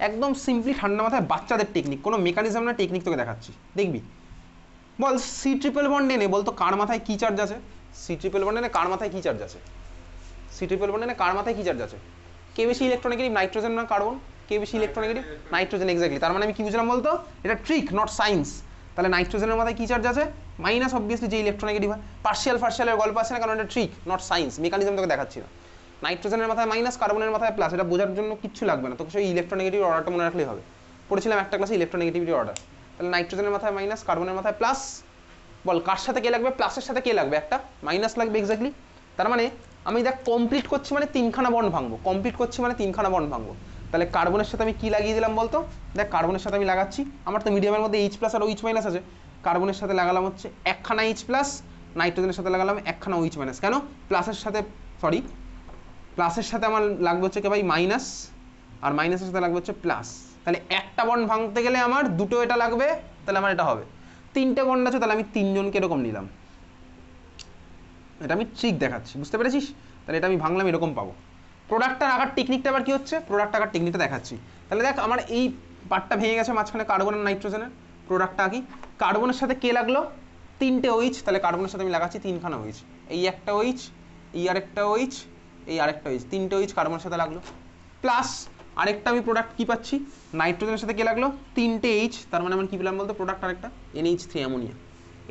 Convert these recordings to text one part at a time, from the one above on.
একদম সিম্পলি ঠান্ডা মাথায় বাচ্চাদের টেকনিক, কোনো মেকানিজম না, টেকনিক তোকে দেখাচ্ছি, দেখবি। বল সি ট্রিপল বন্ড এনে বলতো কার মাথায় কি চার্জ আছে? সি ট্রিপল বন্ড এনে কার মাথায় কি চার্জ আছে? সি ট্রিপল বন্ড এনে কার মাথায় কি চার্জ আছে? কে বেশি ইলেকট্রোনেগেটিভ, নাইট্রোজেন না কার্বন? কে বেশি ইলেকট্রোনেগেটিভ? Nitrogen, exactly. তার মানে আমি কি বুঝলাম বলতো, এটা ট্রিক নট সায়েন্স। তাহলে নাইট্রোজেনের মাথায় কি চার্জ আছে? মাইনাস, অবভিয়াসলি যে ইলেকট্রোনেগেটিভ হয়। পার্শিয়ালের গল্প আছে না, কারণ এটা ট্রিক নট সায়েন্স, মেকানিজম তোকে দেখাচ্ছি না। নাইট্রোজেনের মাথায় মাইনাস, কার্বনের মাথায় প্লাস, এটা বোঝার জন্য কিচ্ছু লাগবে না, তোকে সেই ইলেকট্রোনেগেটিভ অর্ডারটা মনে রাখলেই হবে। পড়েছিলাম একটা ক্লাসে ইলেকট্রোনেগেটিভিটি অর্ডার। তাহলে নাইট্রোজেনের মাথায় মাইনাস, কার্বনের মাথায় প্লাস। বল কার সাথে কে লাগবে? প্লাসের সাথে কে লাগবে? একটা মাইনাস লাগবে, এক্স্যাক্টলি। তার মানে আমি দেখ কমপ্লিট করছি মানে তিনখানা বন্ড ভাঙবো, কমপ্লিট করছি মানে তিনখানা বন্ড ভাঙবো। তাহলে কার্বনের সাথে আমি কি লাগিয়ে দিলাম বলতো? দেখ কার্বনের সাথে আমি লাগাচ্ছি, আমার তো মিডিয়ামের মধ্যে এইচ প্লাস আর ওইচ মাইনাস আছে। কার্বনের সাথে লাগালাম হচ্ছে একখানা এইচ প্লাস, নাইট্রোজেনের সাথে লাগালাম একখানা ওইচ মাইনাস। কেন? প্লাসের সাথে, সরি, প্লাসের সাথে আমার লাগবে হচ্ছে কে ভাই? মাইনাস, আর মাইনাসের সাথে লাগবে হচ্ছে প্লাস। তাহলে একটা বন্ড ভাঙতে গেলে আমার দুটো এটা লাগবে, তাহলে আমার এটা হবে। তিনটে বন্ড আছে, তাহলে আমি তিনজনকে এরকম নিলাম। এটা আমি ট্রিক দেখাচ্ছি, বুঝতে পেরেছিস? তাহলে এটা আমি ভাঙলাম, এরকম পাবো। প্রোডাক্টটা আঁকার টেকনিকটা আবার কি হচ্ছে? প্রোডাক্ট আঁকার টেকনিকটা দেখাচ্ছি। তাহলে দেখ আমার এই পার্টটা ভেঙে গেছে মাঝখানে কার্বন আর নাইট্রোজেনের। প্রোডাক্টটা আঁকি, কার্বনের সাথে কে লাগলো? তিনটে ওইচ, তাহলে কার্বনের সাথে আমি লাগাচ্ছি তিনখানা ওইচ। এই একটা ওইচ, এই আরেকটা ওইচ, এই আরেকটা ওইচ, তিনটে ওইচ কার্বনের সাথে লাগলো। প্লাস আরেকটা আমি প্রোডাক্ট কি পাচ্ছি? নাইট্রোজেনের সাথে কে লাগলো? তিনটে এইচ, তার মানে আমি কি পেলাম বলতো? প্রোডাক্ট আরেকটা NH3 অ্যামোনিয়া।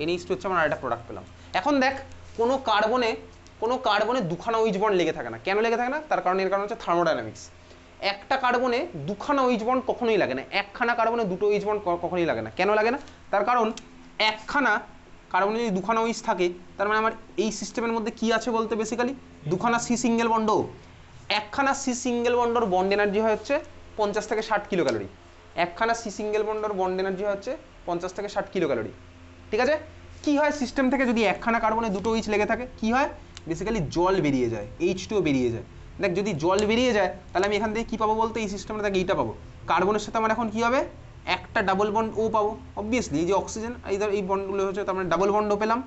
NH2 হচ্ছে আমার আরেকটা প্রোডাক্ট পেলাম। এখন দেখ কোনো কার্বনে দুখানা ওইচ বন্ড লেগে থাকে না। কেন লেগে থাকে না? তার কারণ, এর কারণ হচ্ছে থার্মোডাইনামিক্স। একটা কার্বনে দুখানা ওইচ বন্ড কখনোই লাগে না, একখানা কার্বনে দুটো ওইচ বন্ড কখনোই লাগে না। কেন লাগে না? তার কারণ একখানা কার্বনে যদি দুখানা ওইচ থাকে, তার মানে আমার এই সিস্টেমের মধ্যে কি আছে বলতে? বেসিক্যালি দুখানা সি সিঙ্গেল বন্ড। একখানা সি সিঙ্গেল বন্ডর বন্ড এনার্জি হয় হচ্ছে 50 থেকে 60 কিলো ক্যালোরি। একখানা সি সিঙ্গেল বন্ডর বন্ড এনার্জি হচ্ছে 50 থেকে 60 কিলো ক্যালোরি। ঠিক আছে? কি হয় সিস্টেম থেকে যদি একখানা কার্বনে দুটো ওইচ লেগে থাকে, কি হয়? বেসিক্যালি জল বেরিয়ে যায়, H2O বেরিয়ে যায়। দেখ যদি জল বেরিয়ে যায়, তাহলে আমি এখান থেকে কি পাবো বলতে? এই সিস্টেমটা দেখ এইটা পাবো। কার্বনের সাথে আমার এখন কি হবে? একটা ডাবল বন্ড ও পাবো, অবভিয়াসলি এই যে অক্সিজেন এই বন্ডগুলো হচ্ছে, তার মানে ডাবল বন্ড ও পেলাম।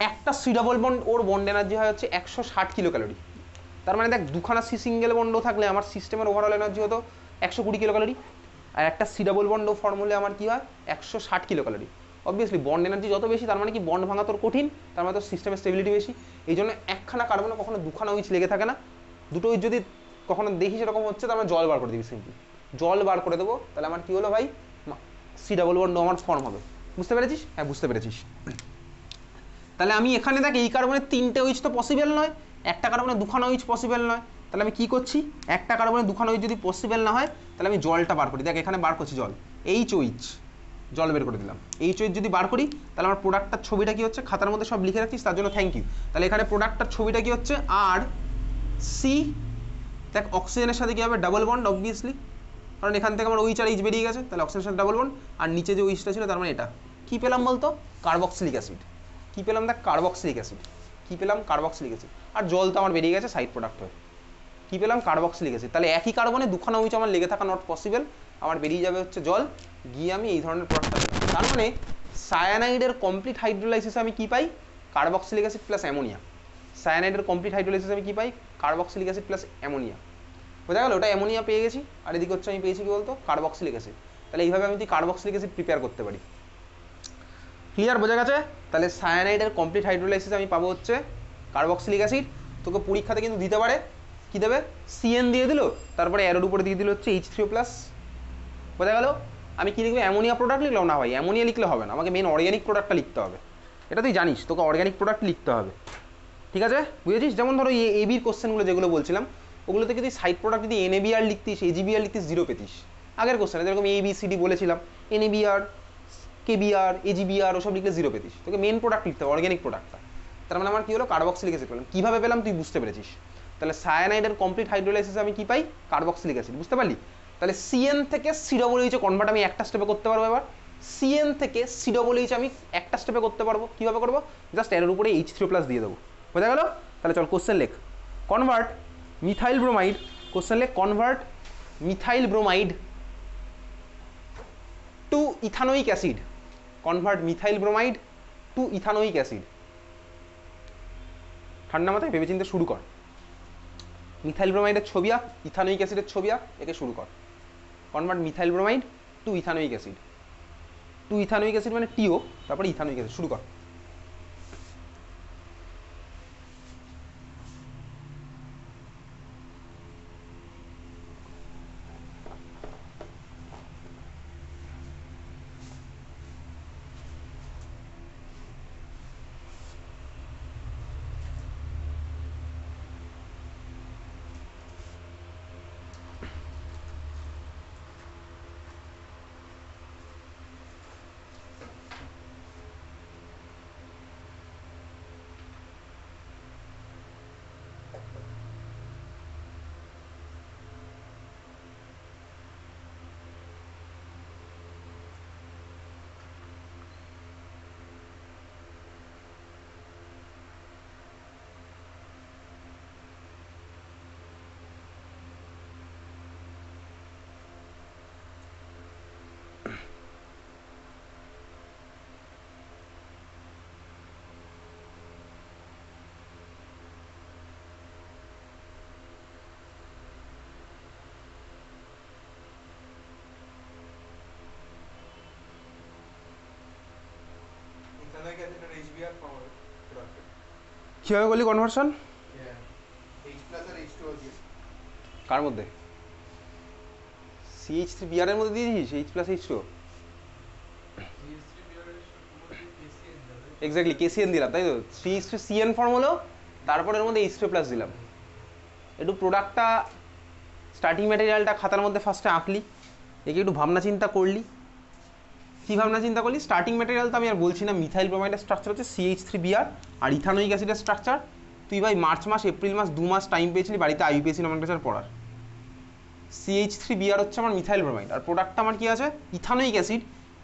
একটা সি ডাবল বন্ড ওর বন্ড এনার্জি হয় হচ্ছে 160 কিলো ক্যালোরি। তার মানে দেখ দুখানা সি সিঙ্গেল বন্ডও থাকলে আমার সিস্টেমের ওভারঅল এনার্জি হতো 120 কিলো ক্যালোরি। আর একটা সি ডাবল বন্ড ফর্মুলে আমার কি হয়? 160 kilo calorie. Obviously bond energy যত বেশি, তার মানে কি বন্ড ভাঙা তোর কঠিন, তার মানে তোর সিস্টেমের স্টেবিলিটি বেশি। এই জন্য একখানা কার্বনে কখনো দুখানা উইচ লেগে থাকে না। দুটো উইচ যদি কখনো দেখিস এরকম হচ্ছে, তার মানে জল বার করে দিবি, সিম্পলি জল বার করে দেবো। তাহলে আমার কি হলো ভাই? সি ডাবল বন্ড আমার ফর্ম হবে। বুঝতে পেরেছিস? হ্যাঁ বুঝতে পেরেছিস। তাহলে আমি এখানে দেখ এই কার্বনের তিনটে উইচ তো পসিবল নয়, একটা কার্বনে দুখানা উইচ পসিবল নয়। তাহলে আমি কি করছি? একটা কার্বনে দুখানা উইচ যদি পসিবল না হয়, তাহলে আমি জলটা বার করি। দেখ এখানে বার করছি জল, OH, জল বের করে দিলাম। OH যদি বার করি, তাহলে আমার প্রোডাক্টটার ছবিটা কি হচ্ছে? খাতার মধ্যে সব লিখে রাখিস, তার জন্য থ্যাংক ইউ। তাহলে এখানে প্রোডাক্টটার ছবিটা কি হচ্ছে? আর সি, দেখ অক্সিজেনের সাথে কি হবে? ডাবল বন্ড, অবভিয়াসলি, কারণ এখান থেকে আমার OH আর H বেরিয়ে গেছে, তাহলে অক্সিজেনের সাথে ডাবল বন্ড। আর নিচে যে OH টা ছিল, তার মানে এটা কি পেলাম বলতো? Carboxylic acid. কি পেলাম? দেখ কার্বক্সিলিক অ্যাসিড। কি পেলাম? Carboxylic acid. আর জল তো আমার বেরিয়ে গেছে সাইড প্রোডাক্ট হয়ে। কি পেলাম? Carboxylic acid. তাহলে একই কার্বনে দুখানা উইচ আমার লেগে থাকা নট পসিবল, আমার বেরিয়ে যাবে হচ্ছে জল, গিয়ে আমি এই ধরনের প্রোডাক্টটা পেলাম। তার মানে সায়ানাইডের কমপ্লিট হাইড্রোলাইসিসে আমি কি পাই? Carboxylic acid plus ammonia. সায়ানাইডের কমপ্লিট হাইড্রোলাইসিসে আমি কি পাই? Carboxylic acid plus ammonia. বোঝা গেল? ওটা অ্যামোনিয়া পেয়ে গেছি, আর এদিকে হচ্ছে আমি পেয়েছি কি বলতো? Carboxylic acid. তাহলে এইভাবে আমি কার্বক্সিলিক অ্যাসিড প্রিপেয়ার করতে পারি। ক্লিয়ার? বোঝা গেছে? তাহলে সায়ানাইডের কমপ্লিট হাইড্রোলাইসিস আমি পাবো হচ্ছে কার্বক্সিলিক অ্যাসিড। তোকে পরীক্ষাতে কিন্তু দিতে পারে, কি দেবে? CN দিয়ে দিল, তারপরে অ্যারোর উপরে দিয়ে দিল হচ্ছে H3O+। বোঝা গেল? আমি কি লিখবো? অ্যামোনিয়া প্রোডাক্ট লিখলাম না ভাই, অ্যামোনিয়া লিখলে হবে না, আমাকে মেন অর্গ্যানিক প্রোডাক্টটা লিখতে হবে। এটা তুই জানিস, তোকে অর্গ্যানিক প্রোডাক্ট লিখতে হবে। ঠিক আছে? বুঝেছিস? যেমন ধরো এই এবির কোশ্চেনগুলো যেগুলো বলছিলাম, ওগুলোতে যদি সাইড প্রোডাক্ট যদি NABR লিখতিস, AGBR লিখতিস, 0 পেতিস। আগের কোশ্চেনে যেরকম ABCD বলেছিলাম, NABR, KBR, AGBR ওসব লিখলে 0 পেতিস। তোকে মেন প্রোডাক্ট লিখতে হবে, অর্গ্যানিক প্রোডাক্টটা। তার মানে আমার কি হলো? কার্বক্সিলিক অ্যাসিড পেলাম। কীভাবে পেলাম তুই বুঝতে পেরেছিস? তাহলে সায়ানাইডের কমপ্লিট হাইড্রোলাইসিসে আমি কি পাই? Carboxylic acid. বুঝতে পারলি? তাহলে CN থেকে COOH কনভার্ট আমি একটা স্টেপে করতে পারবো। এবার CN থেকে COOH আমি একটা স্টেপে করতে পারবো। কীভাবে করবো? জাস্ট এর উপরে H3O+ দিয়ে দেবো। বোঝা গেল? তাহলে চল কোশ্চেন লেখ। কনভার্ট মিথাইল ব্রোমাইড, কোশ্চেন লেখ, convert methyl bromide to ethanoic acid. Convert methyl bromide to ethanoic acid. ঠান্ডা মাথায় ভেবেচিন্তে শুরু কর। মিথাইল ব্রোমাইডের ছবি আঁক, ইথানোইক অ্যাসিডের ছবি আঁক, একে শুরু কর। Convert methyl bromide to ethanoic acid, to ethanoic acid মানে টিও, তারপরে ইথানোইক অ্যাসিড। শুরু কর। কিভাবে করলি কনভার্সন? কার মধ্যে? CH3Br এর মধ্যে দিয়ে দিয়েছিস H+H2? এক্স্যাক্টলি KCN দিলাম, তাই তো? 3:CN ফর্ম হলো, তারপর এর মধ্যে H2+ দিলাম। একটু প্রোডাক্টটা স্টার্টিং ম্যাটেরিয়ালটা খাতার মধ্যে ফার্স্টে আঁকলি, একে একটু ভাবনা চিন্তা করলি। কী ভাবনা চিন্তা করলি? স্টার্টিং ম্যাটেরিয়াল তো আমি আর বলছি না, মিথাইল ব্রোমাইডের স্ট্রাকচার হচ্ছে CH3Br, আর ইথানোইক অ্যাসিডের স্ট্রাকচার তুই ভাই মার্চ মাস এপ্রিল মাস 2 মাস টাইম পেয়েছিলি বাড়িতে IUPAC নমেনক্লেচার পড়ার। CH3Br হচ্ছে আমার মিথাইল ব্রোমাইড, আর প্রোডাক্টটা আমার কি আছে? Ethanoic acid.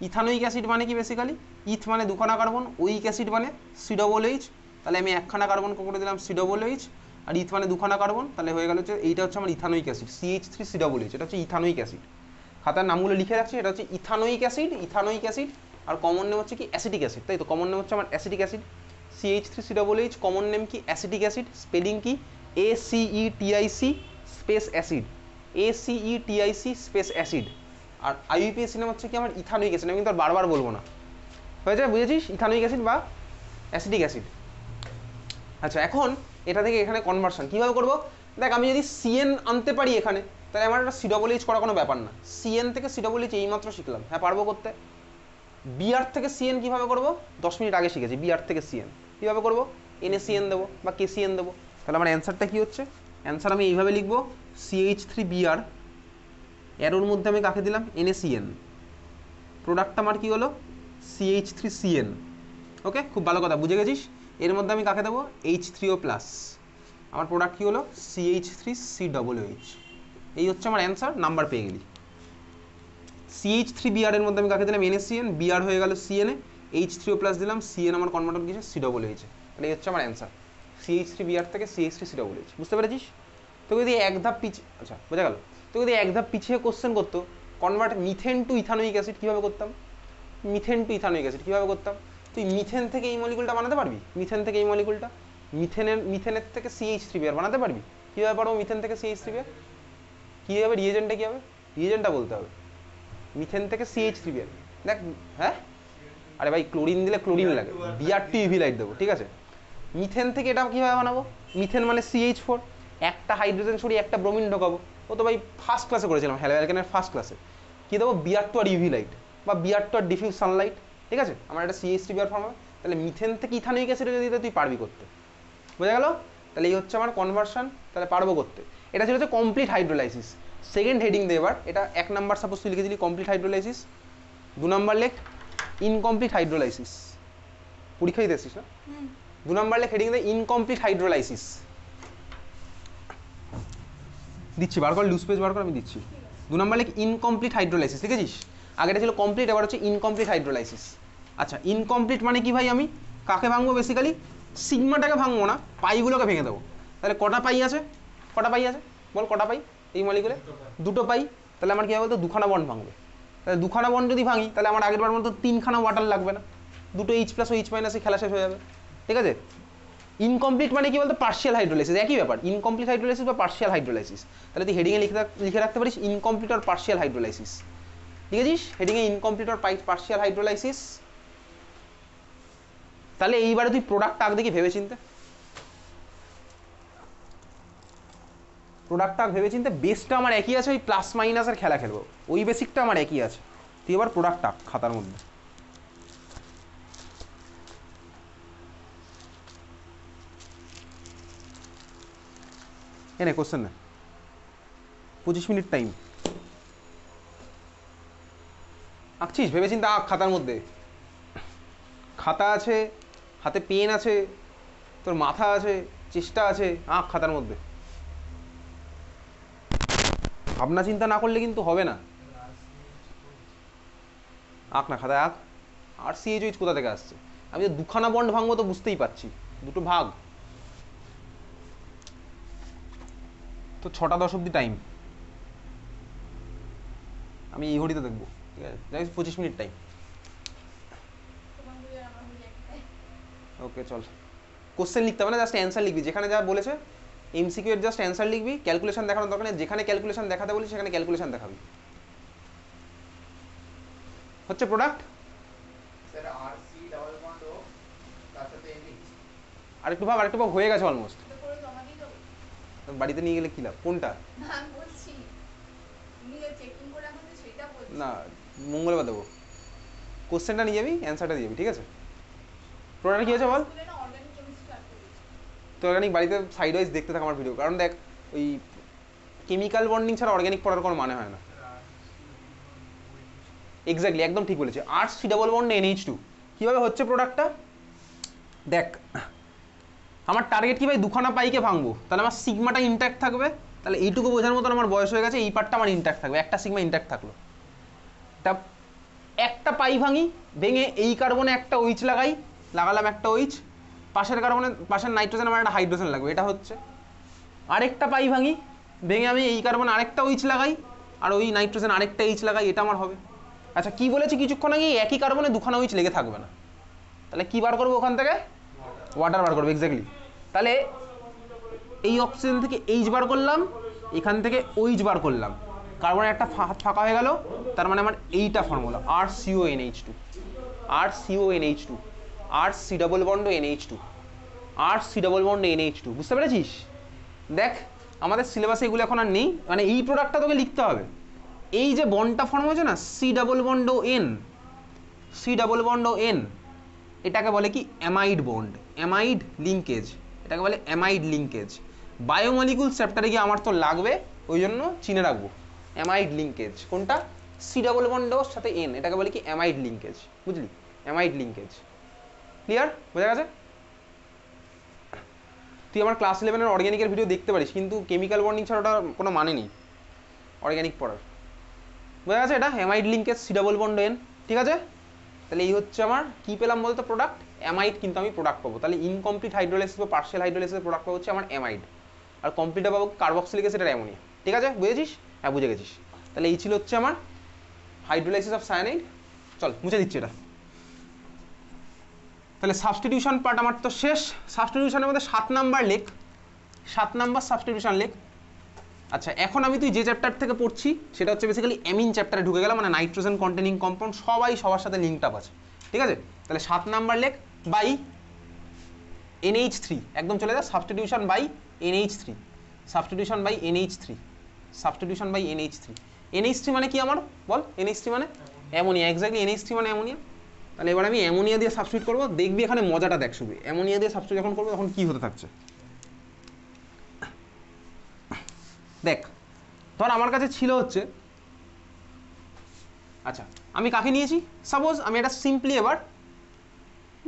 ইথানোইক অ্যাসিড মানে কি বেসিক্যালি? ইথ মানে দুখানা কার্বন, ওইক অ্যাসিড মানে COOH, তাহলে আমি একখানা কার্বন করে দিলাম COOH, আর ইথ মানে দুখানা কার্বন, তাহলে হয়ে গেল হচ্ছে এইটা হচ্ছে আমার ইথানোইক অ্যাসিড CH3COOH, এটা হচ্ছে ইথানোইক অ্যাসিড। খাতার নামগুলো লিখে রাখছি, এটা হচ্ছে ইথানোইক অ্যাসিড, ইথানোইক অ্যাসিড, আর কমন নেম হচ্ছে কি অ্যাসিটিক অ্যাসিড, তাই তো? কমন নেম হচ্ছে আমার acetic acid. CH3COOH common name কি? অ্যাসিটিক অ্যাসিড, স্পেলিং কি? ACETIC space acid, ACETIC space acid. আর IUPAC নাম হচ্ছে কি আমার ইথানোইক অ্যাসিড, আমি কিন্তু আর বারবার বলবো না, হয়ে যায়? বুঝেছিস? ইথানোইক অ্যাসিড বা অ্যাসিটিক অ্যাসিড। আচ্ছা, এখন এটা থেকে এখানে কনভার্সন কীভাবে করবো? দেখ, আমি যদি CN আনতে পারি এখানে, তাহলে আমার একটা COOH করা কোনো ব্যাপার না। CN থেকে COOH এইমাত্র শিখলাম, হ্যাঁ পারবো করতে। Br থেকে CN কীভাবে করবো? 10 মিনিট আগে শিখেছি। Br থেকে CN কীভাবে করবো? NaCN দেবো বা KCN দেবো। তাহলে আমার অ্যান্সারটা কী হচ্ছে? অ্যান্সার আমি এইভাবে লিখবো, CH3Br, এরোর মধ্যে আমি কাকে দিলাম? NaCN। প্রোডাক্টটা আমার কী হলো? CH3CN। ওকে, খুব ভালো কথা, বুঝে গেছিস? এর মধ্যে আমি কাকে দেবো? H3O+। আমার প্রোডাক্ট কী হলো? CH3COOH। এই হচ্ছে আমার অ্যান্সার, নাম্বার পেয়ে গেলি। CH3Br এর মধ্যে আমি কাকে দিলাম? NaCN, Br হয়ে গেল CN, H3O+ দিলাম, CN আমার কনভার্ট কিছু COOH। তাহলে এই হচ্ছে আমার অ্যান্সার, CH3Br থেকে CH3COOH। বুঝতে পেরেছিস? তোকে যদি এক ধাপ পিছিয়ে, আচ্ছা বোঝা গেল, তোকে যদি এক ধাপ পিছিয়ে কোশ্চেন করতো convert methane to ethanoic acid কীভাবে করতাম? মিথেন টু ইথানোইক অ্যাসিড কীভাবে করতাম? তুই মিথেন থেকে এই মলিকুলটা বানাতে পারবি? মিথেন থেকে এই মলিকুলটা, মিথেনের থেকে CH3Br বানাতে পারবি? কীভাবে পারবো মিথেন থেকে CH3Br? কী হবে রিয়েজেন্টটা? কী হবে রিয়েজেন্টটা বলতে হবে। মিথেন থেকে CH3Br, দেখ, হ্যাঁ আরে ভাই ক্লোরিন দিলে ক্লোরিন লাগে, Br2 UV লাইট দেবো, ঠিক আছে? মিথেন থেকে এটা কীভাবে বানাবো? মিথেন মানে CH4, একটা হাইড্রোজেন সরিয়ে একটা ব্রোমিন ঢোকাবো। ও তো ভাই ফার্স্ট ক্লাসে করেছিলাম, হ্যালো অ্যালকেনের ফার্স্ট ক্লাসে। কী দেবো? Br2 আর UV লাইট বা Br2 আর ডিফিউজ সানলাইট, ঠিক আছে? আমার একটা CH3Br ফর্ম হবে। তাহলে মিথেন থেকে ইথানোইক অ্যাসিডে যদি তুই পারবি করতে, বোঝা গেল? তাহলে এই হচ্ছে আমার কনভার্সন, তাহলে পারবো করতে। এটা ছিল হচ্ছে কমপ্লিট হাইড্রোলাইসিস। সেকেন্ড হেডিং দে এবার, এটা 1 নাম্বার সাপোজ তুই লিখে দিলি কমপ্লিট হাইড্রোলাইসিস, 2 নাম্বার লেখ ইনকমপ্লিট হাইড্রোলাইসিস। পরীক্ষা দিতে এসেছিস না? 2 নাম্বার লেখ হেডিং দে ইনকমপ্লিট হাইড্রোলাইসিস। দিচ্ছি, বার কর, লুজ পেজ বার কর, আমি দিচ্ছি। 2 নাম্বার লেখ ইনকমপ্লিট হাইড্রোলাইসিস, লিখেছিস? আগেটা ছিল কমপ্লিট, এবার হচ্ছে ইনকমপ্লিট হাইড্রোলাইসিস। আচ্ছা, ইনকমপ্লিট মানে কি ভাই? আমি কাকে ভাঙবো বেসিক্যালি? সিগমাটাকে ভাঙবো না, পাইগুলোকে ভেঙে দেবো। তাহলে কটা পাই আছে? কটা পাই আছে বল, কটা পাই এই মলিকুলে? 2টো পাই। তাহলে আমার কী হবে বলতো? 2খানা বন্ড ভাঙবে। তাহলে 2খানা বন্ড যদি ভাঙি, তাহলে আমার আগের বার মতো 3খানা ওয়াটার লাগবে না, 2টো H+ ও H- খেলা শেষ হয়ে যাবে, ঠিক আছে? ইনকমপ্লিট মানে কি বলতো, পার্শিয়াল হাইড্রোলাইসিস, একই ব্যাপার, ইনকমপ্লিট হাইড্রোলাইসিস বা পার্শিয়াল হাইড্রোলাইসিস। তাহলে তুই হেডিংয়ে লিখে রাখতে পারিস ইনকমপ্লিট আর পার্শিয়াল হাইড্রোলাইসিস, ঠিক আছে? হেডিংয়ে ইনকমপ্লিট আর পার্শিয়াল হাইড্রোলাইসিস। তাহলে এইবারে তুই প্রোডাক্ট আগ দেখি ভেবে চিনতে, প্রোডাক্ট আগ ভেবে চিনতে। বেসটা আমার একই আছে, ওই প্লাস মাইনাসের খেলা খেলবো, ওই বেসিকটা আমার একই আছে। তুই এবার প্রোডাক্ট আগ খাতার মধ্যে। এনে কোশ্চেন না, 25 মিনিট টাইম। আঁকছিস ভেবে চিন্তা আঁক খাতার মধ্যে, খাতা আছে, হাতে পেন আছে, তোর মাথা আছে, চেষ্টা আছে, আঁক খাতার মধ্যে। ভাবনা চিন্তা না করলে কিন্তু হবে না। আঁক না খাতায় আঁক। আর সিএইচ কোথা থেকে আসছে? আমি তো দুখানা বন্ড ভাঙবো তো বুঝতেই পারছি, দুটো ভাগ তো। 6টা 10 অব্দি টাইম, আমি এই ঘড়িতে দেখবো, ঠিক আছে? 25 মিনিট টাইম। ওকে চল, কোশ্চেন লিখতে হবে না, জাস্ট অ্যান্সার লিখবি, যেখানে যা বলেছে এমসিকিউ এর জাস্ট অ্যান্সার লিখবি, ক্যালকুলেশন দেখানোর দরকার নেই, যেখানে ক্যালকুলেশন দেখাতে বলি সেখানে ক্যালকুলেশন দেখাবি। হচ্ছে product. Sir RC double bond ও তার সাথে এনএইচ। আরেকটু ভাব, আরেকটু ভাব, হয়ে গেছে অলমোস্ট। বাড়িতে নিয়ে গেলে কি লাভ? কোনটা না, মঙ্গলবার দেবো। কোশ্চেনটা নিয়ে যাবি, অ্যান্সারটা দিয়ে যাবি, ঠিক আছে? প্রোডাক্ট কি হয়েছে বল? তো অর্গানিক বাড়িতে সাইড ওয়াইজ দেখতে থাক আমার ভিডিও, কারণ দেখ ওই কেমিক্যাল বন্ডিং ছাড়া অর্গানিক পড়ার কোনো মানে হয় না। এক্স্যাক্টলি, একদম ঠিক বলেছে। আরসি ডাবল বন্ড NH2 কীভাবে হচ্ছে প্রোডাক্টটা দেখ। আমার টার্গেট কি ভাই, দুখানা পাইকে ভাঙবো, তাহলে আমার সিগমাটা ইনট্যাক্ট থাকবে, তাহলে এইটুকু বোঝার মতন আমার বয়স হয়ে গেছে, এই পার্টটা আমার ইনট্যাক্ট থাকবে, একটা সিগমা ইনট্যাক্ট থাকলো। তা একটা পাই ভাঙি, ভেঙে এই কার্বনে একটা ওইচ লাগালাম একটা ওইচ, পাশের কার্বনে পাশের নাইট্রোজেন আমার একটা হাইড্রোজেন লাগবে, এটা হচ্ছে। আরেকটা পাই ভাঙি, ভেঙে আমি এই কার্বনে আরেকটা ওইচ লাগাই, আর ওই নাইট্রোজেন আরেকটা এইচ লাগাই, এটা আমার হবে। আচ্ছা কি বলেছি কিছুক্ষণ আগে, একই কার্বনে দুখানা ওইচ লেগে থাকবে না, তাহলে কি বার করবো ওখান থেকে? ওয়াটার বার করবো, এক্স্যাক্টলি। তাহলে এই অক্সিজেন থেকে এইচ বার করলাম, এখান থেকে ওইচ বার করলাম, কার্বনের একটা ফাঁকা হয়ে গেল, তার মানে আমার এইটা formula RCONH2, RCONH2, RC double bond NH2, RC double bond NH2, বুঝতে পেরেছিস? দেখ আমাদের সিলেবাসে এগুলো এখন আর নেই, মানে এই প্রোডাক্টটা তোকে লিখতে হবে। এই যে বন্ডটা ফর্ম হয়েছে না, C double bond N, C double bond N, এটাকে বলে কি অ্যামাইড বন্ড, অ্যামাইড লিঙ্কেজ, এটাকে বলে অ্যামাইড লিঙ্কেজ। বায়োমলিকুলস চ্যাপ্টারে গিয়ে আমার তো লাগবে, ওই জন্য চিনে রাখবো অ্যামাইড লিঙ্কেজ। কোনটা? সি ডাবল বন্ডের সাথে এন, এটাকে বলে কি অ্যামাইড লিঙ্কেজ, বুঝলি? Amide linkage, clear? বোঝা গেছে? তুই আমার ক্লাস 11-এর অর্গ্যানিকের ভিডিও দেখতে পারিস, কিন্তু কেমিক্যাল বন্ডিং ছাড়া ওটা কোনো মানে নেই অর্গ্যানিক পড়ার। বোঝা গেছে? এটা amide linkage, C double bond N, ঠিক আছে? তাহলে এই হচ্ছে আমার কি পেলাম বলতো, প্রোডাক্ট অ্যামাইড, কিন্তু আমি প্রোডাক্ট পাবো। তাহলে ইনকমপ্লিট হাইড্রোলাইসিস বা পার্শিয়াল হাইড্রোলাইসিসের প্রোডাক্ট পাবো হচ্ছে আমার অ্যামাইড, আর কমপ্লিটে পাবো কার্বক্সিলিক অ্যাসিড আর অ্যামোনিয়া, ঠিক আছে? বুঝেছিস? হ্যাঁ বুঝে গেছিস। তাহলে এই ছিল হচ্ছে আমার হাইড্রোলাইসিস অফ সায়ানাইড। চল মুছে দিচ্ছি এটা। তাহলে সাবস্টিটিউশন পার্ট আমার তো শেষ। সাবস্টিটিউশনের মধ্যে 7 নাম্বার লেখ, 7 নাম্বার সাবস্টিটিউশন লেখ। আচ্ছা এখন আমি তুই যে চ্যাপ্টার থেকে পড়ছি সেটা হচ্ছে বেসিক্যালি অ্যামিন চ্যাপ্টারে ঢুকে গেলাম, মানে নাইট্রোজেন কন্টেনিং কম্পাউন্ড, সবাই সবার সাথে লিঙ্কড আপ আছে, ঠিক আছে? তাহলে 7 নাম্বার লেখ বাই NH3, একদম চলে যা, substitution by NH3, substitution by NH3, substitution by NH3। NH3 মানে কি আমার বল? NH3 মানে অ্যামোনিয়া, এক্স্যাক্টলি NH3 মানে অ্যামোনিয়া। তাহলে এবার আমি অ্যামোনিয়া দিয়ে সাবস্টিটিউট করবো, দেখবি এখানে মজাটা দেখ শুধু, অ্যামোনিয়া দিয়ে সাবস্টিটিউট যখন করবো তখন কি হতে থাকছে দেখ। ধর আমার কাছে ছিল হচ্ছে, আচ্ছা আমি কাকে নিয়েছি, সাপোজ আমি এটা সিম্পলি এবার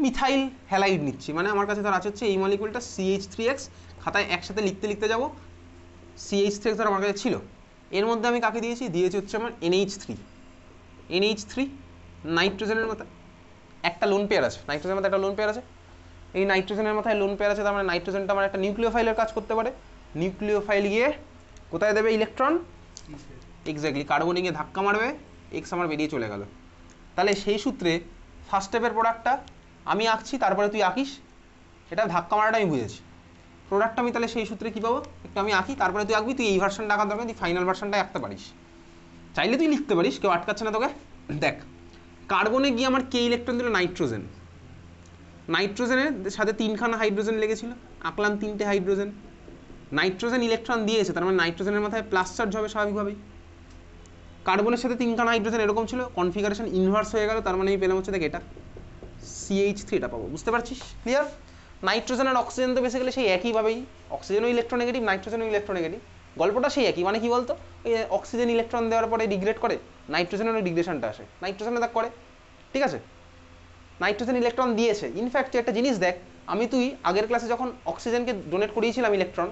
মিথাইল হ্যালাইড নিচ্ছি, মানে আমার কাছে ধর আছে হচ্ছে এই মলিকুলটা CH3X, খাতায় একসাথে লিখতে লিখতে যাবো, CH3X ধর আমার কাছে ছিল, এর মধ্যে আমি কাকে দিয়েছি, দিয়েছি হচ্ছে আমার NH3, নাইট্রোজেনের মাথায় একটা লোন পেয়ার আছে, নাইট্রোজেনের মাথায় একটা লোন পেয়ার আছে, এই নাইট্রোজেনের মাথায় লোন পেয়ার আছে, তার মানে নাইট্রোজেনটা আমার একটা নিউক্লিওফাইলের কাজ করতে পারে, নিউক্লিওফাইল গিয়ে কোথায় দেবে ইলেকট্রন, এক্স্যাক্টলি কার্বনে গিয়ে ধাক্কা মারবে, এক্স আমার বেরিয়ে চলে গেল। তাহলে সেই সূত্রে ফার্স্ট স্টেপের প্রোডাক্টটা আমি আঁকছি, তারপরে তুই আঁকিস, এটা ধাক্কা মারাটা আমি বুঝেছি। প্রোডাক্ট আমি তাহলে সেই সূত্রে কী পাবো, একটু আমি আঁকি, তারপরে তুই আঁকবি। তুই এই ভার্সনটা আঁকার দরকার, তুই ফাইনাল ভার্সনটা আঁকতে পারিস, চাইলে তুই লিখতে পারিস, কেউ আটকাচ্ছে না তোকে। দেখ, কার্বনে গিয়ে আমার কে ইলেকট্রন দিল, নাইট্রোজেন। নাইট্রোজেনের সাথে 3খানা হাইড্রোজেন লেগেছিল, আঁকলাম 3টে হাইড্রোজেন। নাইট্রোজেন ইলেকট্রন দিয়েছে, তার মানে নাইট্রোজেনের মাথায় প্লাস চার্জ হবে স্বাভাবিকভাবেই। কার্বনের সাথে 3খানা হাইড্রোজেন এরকম ছিল, কনফিগারেশন ইনভার্স হয়ে গেল, তার মানে আমি পেলাম হচ্ছে দেখ এটা CH3 এটা পাবো। বুঝতে পারছিস? ক্লিয়ার? নাইট্রোজেন আর অক্সিজেন তো বেসিক্যালি সেই একইভাবেই, অক্সিজেনও ইলেকট্রোনেগেটিভ, নাইট্রোজেনও ইলেকট্রোনেগেটিভ, গল্পটা সেই একই। মানে কি বলতো, ওই অক্সিজেন ইলেকট্রন দেওয়ার পরে ডিগ্রেড করে, নাইট্রোজেনের ডিগ্রেশনটা আসে, নাইট্রোজেনে দেখ করে, ঠিক আছে? নাইট্রোজেন ইলেকট্রন দিয়েছে। ইনফ্যাক্ট একটা জিনিস দেখ, তুই আগের ক্লাসে যখন অক্সিজেনকে ডোনেট করিয়েছিলাম ইলেকট্রন,